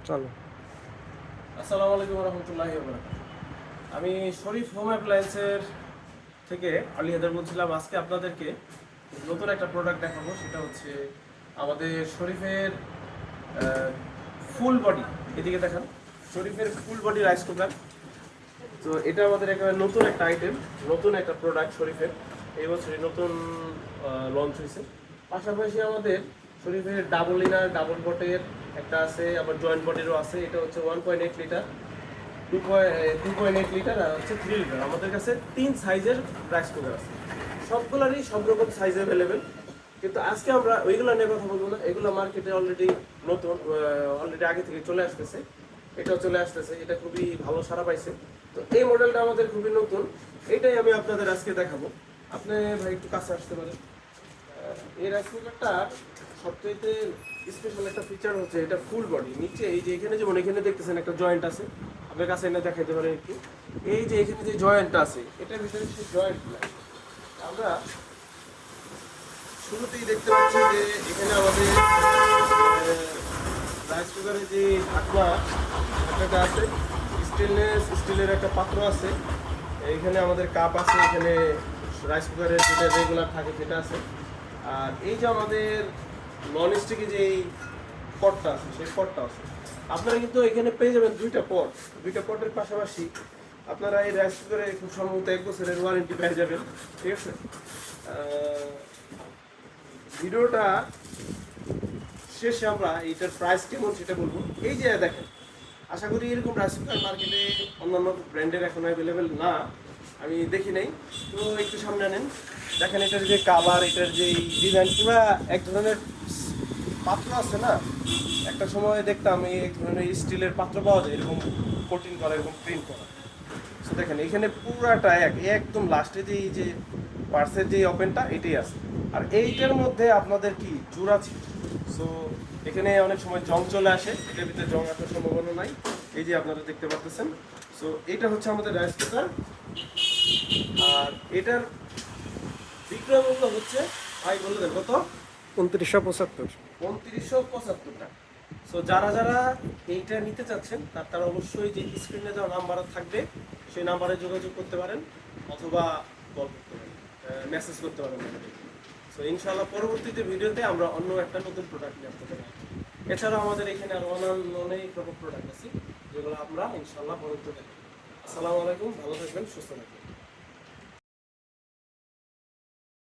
চলো। আসসালামু আলাইকুম রহমতুল্লাহি ওয়া বারাকাতুহু। আমি শরীফ হোম অ্যাপ্লায়েন্সের থেকে আলী হায়দার বলছিলাম। আজকে আপনাদেরকে নতুন একটা প্রোডাক্ট দেখাবো, সেটা হচ্ছে আমাদের শরীফের ফুল বডি। এদিকে দেখান, শরীফের ফুল বডি রাইস কুকার। তো এটা আমাদের একেবারে নতুন একটা আইটেম, নতুন একটা প্রোডাক্ট শরীফের, এই বছরই নতুন লঞ্চ হয়েছে। পাশাপাশি আমাদের শরীফের ডাবল ইনার ডাবল বটের একটা আছে, আবার জয়েন্ট বডিরও আছে। এটা হচ্ছে 1.8 লিটার, 2.8 লিটার আর হচ্ছে 3 লিটার। আমাদের কাছে 3 সাইজের রাইস কুকার আছে, সবগুলোরই সব রকম সাইজ অ্যাভেলেবেল। কিন্তু আজকে আমরা ওইগুলো নিয়ে কথা বলবো না, এগুলো মার্কেটে অলরেডি নতুন, অলরেডি আগে থেকে চলে আসতেছে। এটাও চলে আসতেছে, এটা খুবই ভালো সাড়া পাইছে। তো এই মডেলটা আমাদের খুবই নতুন, এটাই আমি আপনাদের আজকে দেখাবো। আপনি ভাই একটু কাছে আসতে পারেন। এই রাইস কুকারটার সবচেয়ে স্পেশাল একটা ফিচার হচ্ছে এটা ফুল বডি। নিচে এই যে এখানে, যেমন এখানে দেখতেছেন একটা জয়েন্ট আছে, আপনার কাছে এনে দেখাইতে পারেন একটু। এই যে এখানে যে জয়েন্টটা আছে, এটার ভিতরে সেই জয়েন্ট নাই। আমরা শুরুতেই দেখতে পাচ্ছি যে এখানে আমাদের রাইস কুকারের যে ঢাকনাটা আছে, স্টিলের একটা পাত্র আছে। এইখানে আমাদের কাপ আছে, এখানে রাইস কুকারের যেটা রেগুলার থাকে সেটা আছে। আর এই যে আমাদের নন স্টিকি যে পটটা আছে, সেই পটটা আছে। আপনারা কিন্তু এখানে পেয়ে যাবেন দুইটা পটের পাশাপাশি আপনারা এই রাইস কুকারে খুব সম্ভবত 1 বছরের ওয়ারেন্টি পেয়ে যাবেন। ঠিক আছে, ভিডিওটা শেষে আমরা এটার প্রাইস কেমন সেটা বলবো। এই যে দেখেন, আশা করি এরকম রাইস কুকার মার্কেটে অন্যান্য ব্র্যান্ডের এখন অ্যাভেলেবেল না, আমি দেখি নাই। তো একটু সামনে নেন, দেখেন এটার যে কাভার, এটার যে ডিজাইন, পুরো এক ধরনের পাত্র আছে না, একটা সময় দেখতাম এই এক ধরনের স্টিলের পাত্র পাওয়া যায় এরকম কোটিং করা, এরকম প্রিন্ট করা। তো দেখেন এখানে পুরাটা একদম লাস্টে যে এই যে পার্সের যে ওপেনটা এটাই আছে। আর এইটার মধ্যে আপনাদের কি জোড়া ছিল, সো এখানে অনেক সময় জং চলে আসে, এটার ভিতরে জং আসার সম্ভাবনা নাই। এই যে আপনারা দেখতে পাচ্ছেন। সো এটা হচ্ছে আমাদের রাইস কুকার। আর এটার বিক্রয় মূল্য হচ্ছে, ভাই বলে দেন কত? 2975। 2975 টাকা। সো যারা যারা এইটা নিতে চাচ্ছেন তারা অবশ্যই যে স্ক্রিনে দেওয়া নাম্বার থাকবে সেই নাম্বারে যোগাযোগ করতে পারেন, অথবা কল করতে পারেন, মেসেজ করতে পারেন। সো ইনশাআল্লাহ পরবর্তীতে ভিডিওতে আমরা অন্য একটা নতুন প্রোডাক্ট নিয়ে আসতে পারি। এছাড়াও আমাদের এখানে আরো অনেক রকম প্রোডাক্ট আছে, যেগুলো আমরা ইনশাআল্লাহ পরবর্তীতে দেখব। আসসালামু আলাইকুম, ভালো থাকবেন, সুস্থ থাকবেন।